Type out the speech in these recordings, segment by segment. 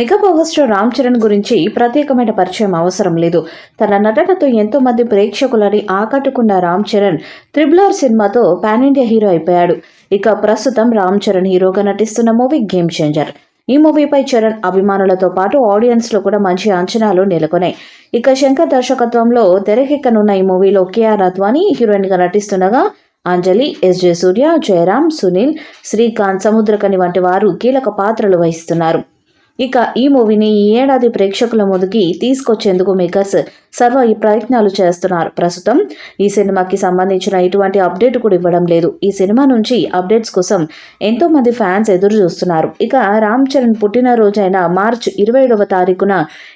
Mega power star Ram Charan గురించి ప్రత్యేకమైన పరిచయం అవసరం లేదు. తన నటనతో ఎంతో మంది ప్రేక్షకులని ఆకట్టుకున్న రామ్ చరణ్ RRR సినిమాతో పాన్ ఇండియా హీరో అయిపోయాడు. ఇక ప్రస్తుతం రామ్ చరణ్ హీరోగా నటిస్తున్న మూవీ గేమ్ చేంజర్. ఈ మూవీపై చరణ్ అభిమానులతో పాటు ఆడియన్స్ లో కూడా మంచి అంచనాలు నెలకొన్నాయి. ఇక శంకర్ దర్శకత్వంలో తెరకెక్కనున్న ఈ మూవీలో కేఆర్ అద్వానీ హీరోయిన్ గా నటిస్తుండగా అంజలి, SJ సూర్య, జయరామ్, సునీల్, శ్రీకాంత్, సముద్రకని వంటి వారు కీలక పాత్రలు వహిస్తున్నారు. ఇక ఈ మూవీని ఈ ఏడాది ప్రేక్షకుల ముందుకి తీసుకొచ్చేందుకు మేకర్స్ సర్వ ప్రయత్నాలు చేస్తున్నారు. ప్రస్తుతం ఈ సినిమాకి సంబంధించిన ఎటువంటి అప్డేట్ కూడా ఇవ్వడం లేదు. ఈ సినిమా నుంచి అప్డేట్స్ కోసం ఎంతో మంది ఫ్యాన్స్ ఎదురు చూస్తున్నారు. ఇక రామ్ చరణ్ పుట్టినరోజైన మార్చి 27వ తారీఖున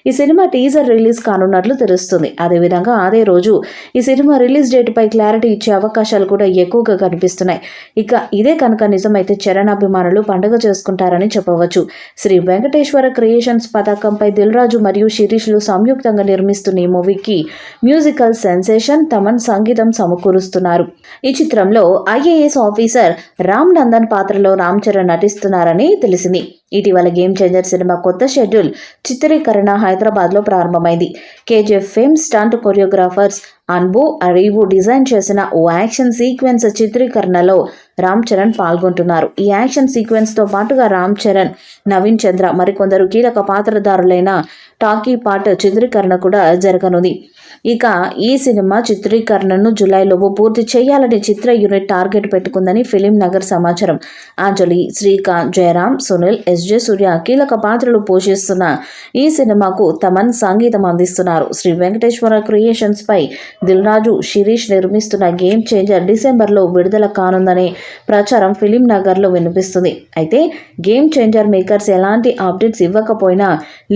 ఈ సినిమా టీజర్ రిలీజ్ కానున్నట్లు తెలుస్తుంది. అదేవిధంగా అదే రోజు ఈ సినిమా రిలీజ్ డేట్ పై క్లారిటీ ఇచ్చే అవకాశాలు కూడా ఎక్కువగా కనిపిస్తున్నాయి. ఇక ఇదే కనుక నిజమైతే చరణ్ అభిమానులు పండుగ చేసుకుంటారని చెప్పవచ్చు. శ్రీ వెంకటేశ్వర క్రియేషన్స్ పతాకంపై దిల్ రాజు మరియు శిరీష్లు సంయుక్తంగా నిర్మిస్తున్న ఈ మూవీకి మ్యూజికల్ సెన్సేషన్ తమన్ సంగీతం సమకూరుస్తున్నారు. ఈ చిత్రంలో IAS ఆఫీసర్ రామ్ నందన్ పాత్రలో రామ్ చరణ్ నటిస్తున్నారని తెలిసింది. ఇటీవల గేమ్ చేంజర్ సినిమా కొత్త షెడ్యూల్ చిత్రీకరణ హైదరాబాద్లో ప్రారంభమైంది. KGF fame stunt choreographers Anbu Arivu design చేసిన ఓ యాక్షన్ సీక్వెన్స్ చిత్రీకరణలో రామ్ చరణ్ పాల్గొంటున్నారు. ఈ యాక్షన్ సీక్వెన్స్తో పాటుగా రామ్ చరణ్, నవీన్ చంద్ర మరికొందరు కీలక పాత్రధారులైన టాకీ పార్ట్ చిత్రీకరణ కూడా జరగనుంది. ఇక ఈ సినిమా చిత్రీకరణను జూలైలోపు పూర్తి చేయాలని చిత్ర యూనిట్ టార్గెట్ పెట్టుకుందని ఫిలిం నగర్ సమాచారం. అంజలి, శ్రీకాంత్, జయరామ్, సునీల్, SJ సూర్య కీలక పాత్రలు పోషిస్తున్న ఈ సినిమాకు తమన్ సంగీతం అందిస్తున్నారు. శ్రీ వెంకటేశ్వర క్రియేషన్స్ పై దిల్ రాజు, శిరీష్ నిర్మిస్తున్న గేమ్ చేంజర్ డిసెంబర్లో విడుదల కానుందనే ప్రచారం ఫిలిం నగర్లో వినిపిస్తుంది. అయితే గేమ్ చేంజర్ మేకర్స్ ఎలాంటి అప్డేట్స్ ఇవ్వకపోయినా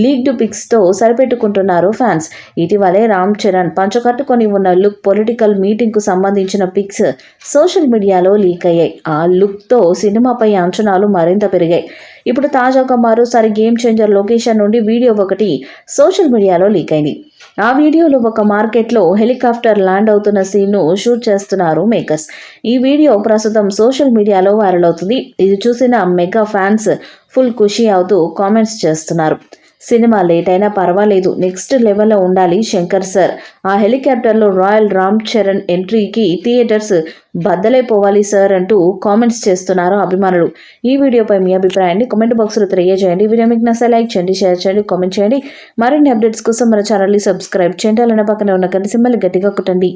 లీక్డ్ పిక్స్తో సరిపెట్టుకుంటున్నారు ఫ్యాన్స్. ఇటీవలే రామ్ చరణ్ పంచకట్టుకొని ఉన్న లుక్ పొలిటికల్ మీటింగ్ కు సంబంధించిన పిక్స్ సోషల్ మీడియాలో లీక్ అయ్యాయి. ఆ లుక్ తో సినిమాపై అంచనాలు మరింత పెరిగాయి. ఇప్పుడు తాజాగా మరోసారి గేమ్ చేంజర్ లొకేషన్ నుండి వీడియో ఒకటి సోషల్ మీడియాలో లీక్ అయింది. ఆ వీడియోలో ఒక మార్కెట్లో హెలికాప్టర్ ల్యాండ్ అవుతున్న సీన్ను షూట్ చేస్తున్నారు మేకర్స్. ఈ వీడియో ప్రస్తుతం సోషల్ మీడియాలో వైరల్ అవుతుంది. ఇది చూసిన మెగా ఫ్యాన్స్ ఫుల్ ఖుషి అవుతూ కామెంట్స్ చేస్తున్నారు. సినిమా లేట్ అయినా పర్వాలేదు, నెక్స్ట్ లెవెల్లో ఉండాలి శంకర్ సార్. ఆ హెలికాప్టర్లో రాయల్ రామ్ చరణ్ ఎంట్రీకి థియేటర్స్ బద్దలైపోవాలి సార్ అంటూ కామెంట్స్ చేస్తున్నారు అభిమానులు. ఈ వీడియోపై మీ అభిప్రాయాన్ని కామెంట్ బాక్స్లో తెలియజేయండి. వీడియో మీకు నచ్చితే లైక్ చేయండి, షేర్ చేయండి, కామెంట్ చేయండి. మరిన్ని అప్డేట్స్ కోసం మన ఛానల్ని సబ్స్క్రైబ్ చేయండి. అలానే పక్కనే ఉన్న గంట సింబల్ని గట్టిగా కొట్టండి.